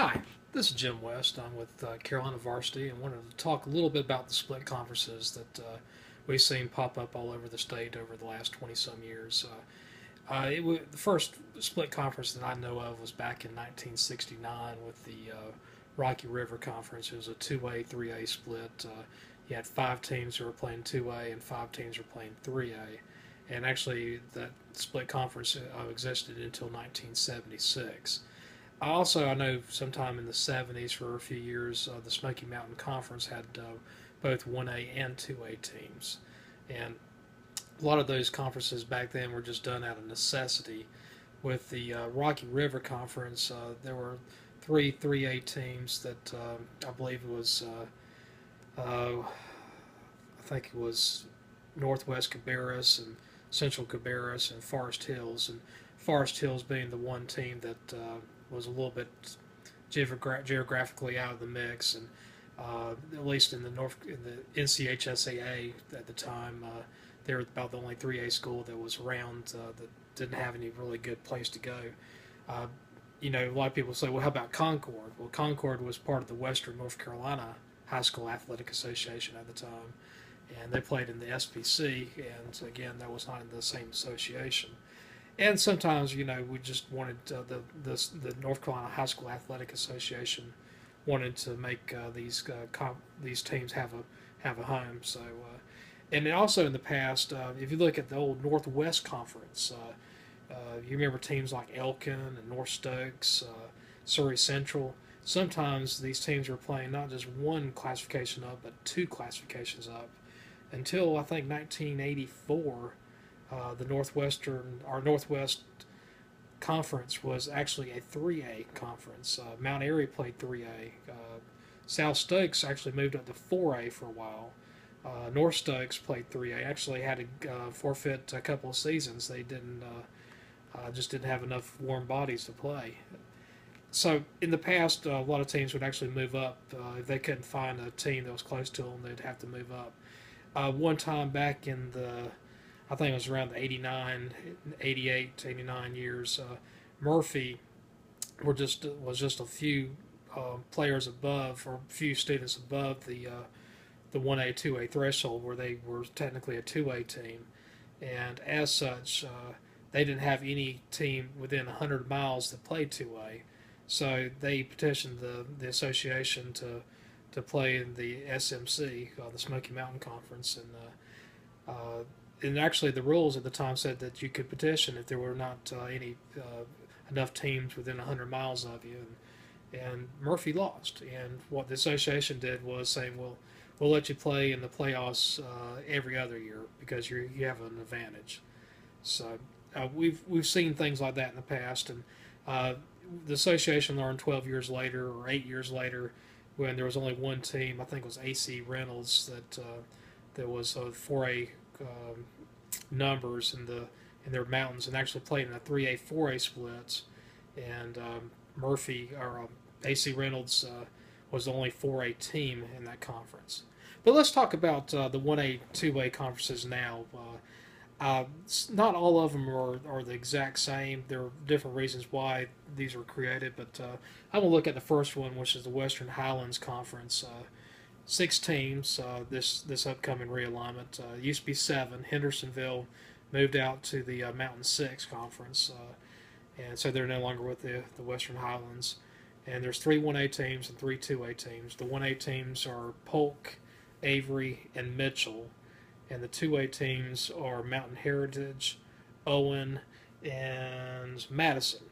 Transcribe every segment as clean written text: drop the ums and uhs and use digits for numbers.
Hi, this is Jim West. I'm with Carolina Varsity and wanted to talk a little bit about the split conferences that we've seen pop up all over the state over the last 20 some years. The first split conference that I know of was back in 1969 with the Rocky River Conference. It was a 2A, 3A split. You had five teams who were playing 2A and five teams who were playing 3A. And actually, that split conference existed until 1976. I know sometime in the 70s for a few years, the Smoky Mountain Conference had both 1A and 2A teams. And a lot of those conferences back then were just done out of necessity. With the Rocky River Conference, there were three 3A teams that I believe it was, I think it was Northwest Cabarrus and Central Cabarrus and Forest Hills. And Forest Hills being the one team that was a little bit geographically out of the mix, and at least in the NCHSAA at the time, they were about the only 3A school that was around that didn't have any really good place to go. Uh, a lot of people say, well, how about Concord? Well, Concord was part of the Western North Carolina High School Athletic Association at the time, and they played in the SPC, and again, that was not in the same association. And sometimes, we just wanted the North Carolina High School Athletic Association wanted to make these teams have a home. So, and then also in the past, if you look at the old Northwest Conference, you remember teams like Elkin and North Stokes, Surrey Central. Sometimes these teams were playing not just one classification up, but two classifications up, until I think 1984. The Northwest Conference was actually a 3A conference. Mount Airy played 3A. South Stokes actually moved up to 4A for a while. North Stokes played 3A. Actually had to forfeit a couple of seasons. They didn't just didn't have enough warm bodies to play. So in the past, a lot of teams would actually move up if they couldn't find a team that was close to them. They'd have to move up. One time back in I think it was around the 89, 88, 89 years. Murphy was just a few players above, or a few students above the 1A, 2A threshold, where they were technically a 2A team. And as such, they didn't have any team within 100 miles that played 2A. So they petitioned the association to play in the SMC, the Smoky Mountain Conference, and actually the rules at the time said that you could petition if there were not any enough teams within 100 miles of you, and Murphy lost. And what the association did was saying, well, we'll let you play in the playoffs every other year because you have an advantage. So we've seen things like that in the past, and the association learned 12 years later or 8 years later, when there was only one team. I think it was AC Reynolds that was a 4A numbers in their mountains, and actually played in a 3A 4A splits. And Murphy or AC Reynolds was the only 4A team in that conference. But let's talk about the 1A 2A conferences now. Not all of them are the exact same. There are different reasons why these were created, but I'm going to look at the first one, which is the Western Highlands Conference. Six teams this upcoming realignment. Used to be seven. Hendersonville moved out to the Mountain Six Conference, and so they're no longer with the Western Highlands. And there's three 1A teams and three 2A teams. The 1A teams are Polk, Avery, and Mitchell, and the 2A teams are Mountain Heritage, Owen, and Madison.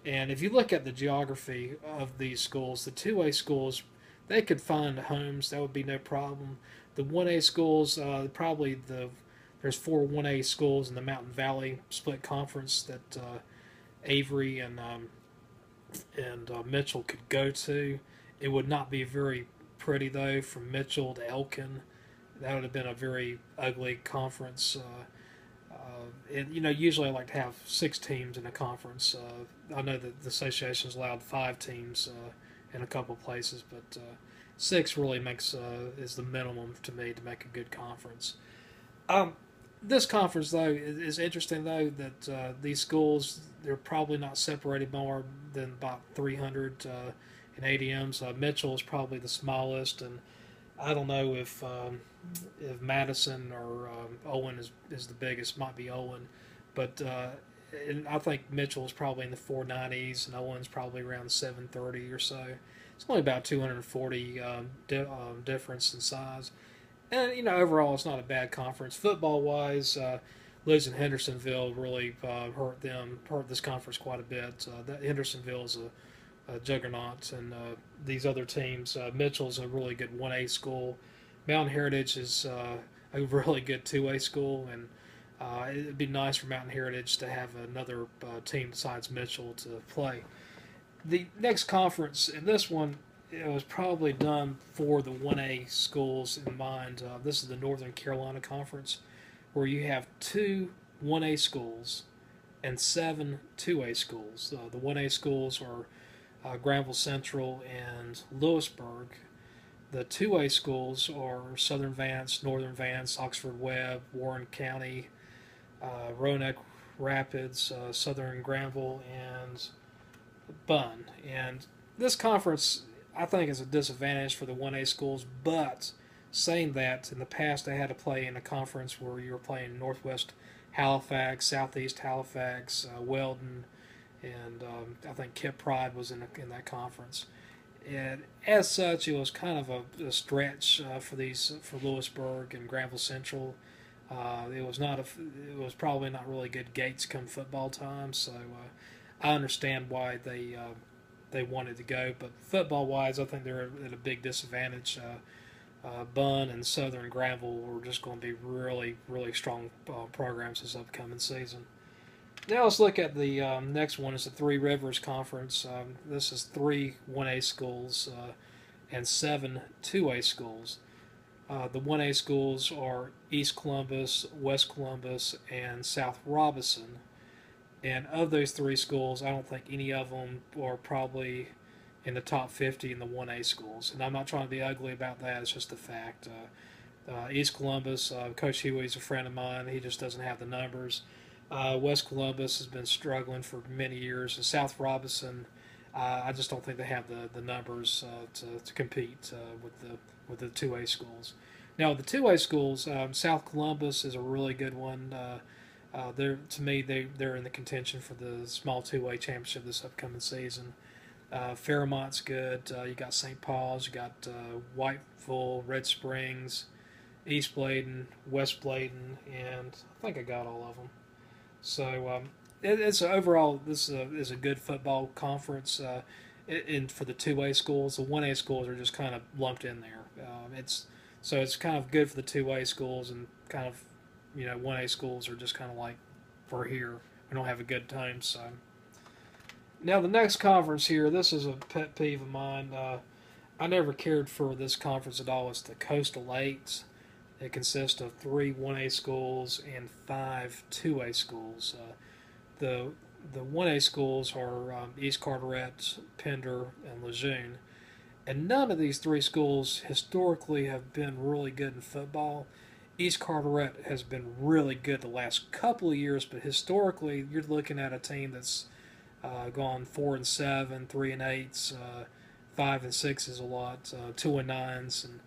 And if you look at the geography of these schools, the 2A schools, they could find homes. That would be no problem. The 1A schools, there's four 1A schools in the Mountain Valley Split Conference that Avery and Mitchell could go to. It would not be very pretty, though, from Mitchell to Elkin. That would have been a very ugly conference. Usually I like to have six teams in a conference. I know that the association's allowed five teams in a couple places, but six really is the minimum to me to make a good conference. This conference, though, is interesting, though, that these schools, they're probably not separated more than about 300 in ADMs. Mitchell is probably the smallest, and I don't know if Madison or Owen is the biggest. Might be Owen, but and I think Mitchell is probably in the 490s, and Owen's probably around 730 or so. It's only about 240 difference in size, and overall it's not a bad conference football wise. Losing Hendersonville really hurt this conference quite a bit. That Hendersonville is a juggernaut, and these other teams. Mitchell's a really good 1A school. Mountain Heritage is a really good 2A school, and it'd be nice for Mountain Heritage to have another team besides Mitchell to play. The next conference, and this one, it was probably done for the 1A schools in mind. This is the Northern Carolina Conference, where you have two 1A schools and seven 2A schools. The 1A schools are Granville Central and Lewisburg. The 2A schools are Southern Vance, Northern Vance, Oxford Webb, Warren County, Roanoke Rapids, Southern Granville, and Bunn. And this conference, I think, is a disadvantage for the 1A schools, but saying that, in the past they had to play in a conference where you were playing Northwest Halifax, Southeast Halifax, Weldon, and I think Kip Pride was in that conference. And as such, it was kind of a stretch for Lewisburg and Granville Central. It was probably not really good gates come football time. So I understand why they wanted to go, but football wise, I think they're at a big disadvantage. Bunn and Southern Granville were just going to be really, really strong programs this upcoming season. Now let's look at the next one. Is the Three Rivers Conference. This is three 1A schools and seven 2A schools. The 1A schools are East Columbus, West Columbus, and South Robeson. And of those three schools, I don't think any of them are probably in the top 50 in the 1A schools. And I'm not trying to be ugly about that. It's just a fact. East Columbus, Coach Huey's a friend of mine. He just doesn't have the numbers. West Columbus has been struggling for many years. And South Robeson, I just don't think they have the numbers to compete with the 2A schools. Now, the 2A schools, South Columbus is a really good one. To me, they're in the contention for the small 2A championship this upcoming season. Fairmont's good. You got St. Paul's. You got Whiteville, Red Springs, East Bladen, West Bladen, and I think I got all of them. So it's overall, this is a good football conference. And for the 2A schools, the 1A schools are just kind of lumped in there. It's kind of good for the 2A schools, and kind of 1A schools are just kind of like, we're here. We don't have a good time. So now the next conference here, this is a pet peeve of mine. I never cared for this conference at all. It's the Coastal Eight. It consists of three 1A schools and five 2A schools. The 1A schools are East Carteret, Pender, and Lejeune. And none of these three schools historically have been really good in football. East Carteret has been really good the last couple of years, but historically, you're looking at a team that's gone 4-7, 3-8, 5-6 a lot, 2-9s, and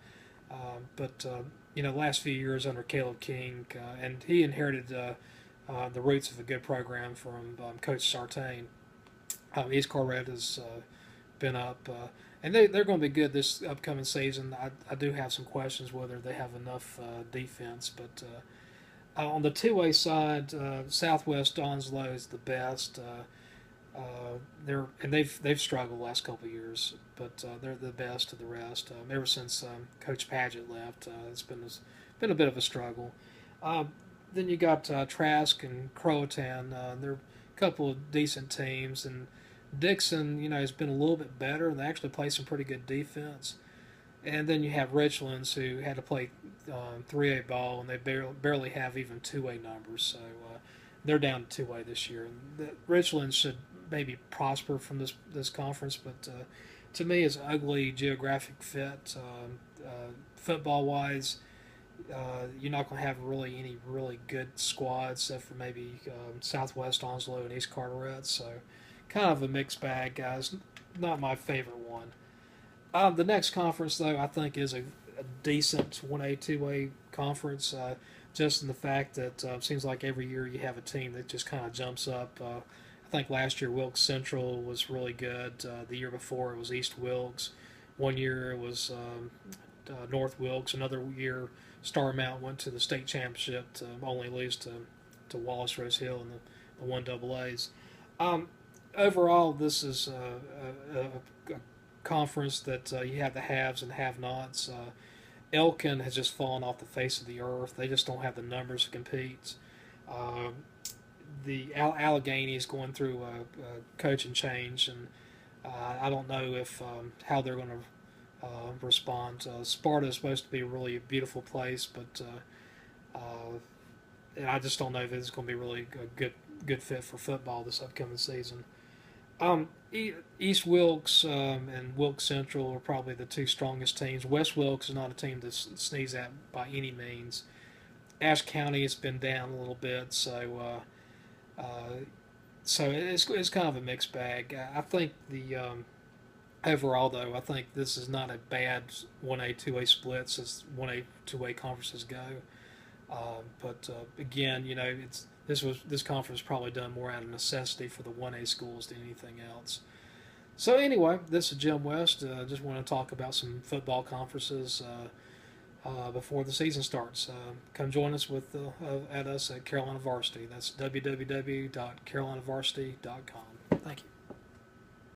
but last few years under Caleb King, and he inherited the roots of a good program from Coach Sartain. East Carteret has been up, and they're going to be good this upcoming season. I do have some questions whether they have enough defense, but on the 2A side, Southwest Onslow is the best. They've struggled the last couple of years, but they're the best of the rest. Ever since Coach Paget left, it's been a bit of a struggle. Then you got Trask and Croatan. They're a couple of decent teams, and Dixon, has been a little bit better, and they actually play some pretty good defense. And then you have Richlands, who had to play 3A ball, and they barely have even 2A numbers, so they're down to 2A this year. And Richlands should maybe prosper from this conference, but to me, it's an ugly geographic fit. Football-wise, you're not going to have really any really good squads except for maybe Southwest Onslow and East Carteret, so kind of a mixed bag, guys. Not my favorite one. The next conference, though, I think is a decent 1A, 2A conference, just in the fact that it seems like every year you have a team that just kind of jumps up. I think last year Wilkes Central was really good. The year before it was East Wilkes. One year it was North Wilkes. Another year Star Mountain went to the state championship to only lose to Wallace Rose Hill in the 1AAs. Overall, this is a conference that you have the haves and have-nots. Elkin has just fallen off the face of the earth. They just don't have the numbers to compete. The Allegheny is going through a coaching change, and I don't know if how they're going to respond. Sparta is supposed to be a really beautiful place, but I just don't know if it's going to be really a good fit for football this upcoming season. East Wilkes and Wilkes Central are probably the two strongest teams. West Wilkes is not a team to sneeze at by any means. Ashe County has been down a little bit, so it's kind of a mixed bag. I think the overall, though, I think this is not a bad 1A, 2A splits as 1A, 2A conferences go. But again, this conference probably done more out of necessity for the 1A schools than anything else. So anyway, this is Jim West. Just want to talk about some football conferences before the season starts. Come join us at Carolina Varsity. That's www.CarolinaVarsity.com. Thank you.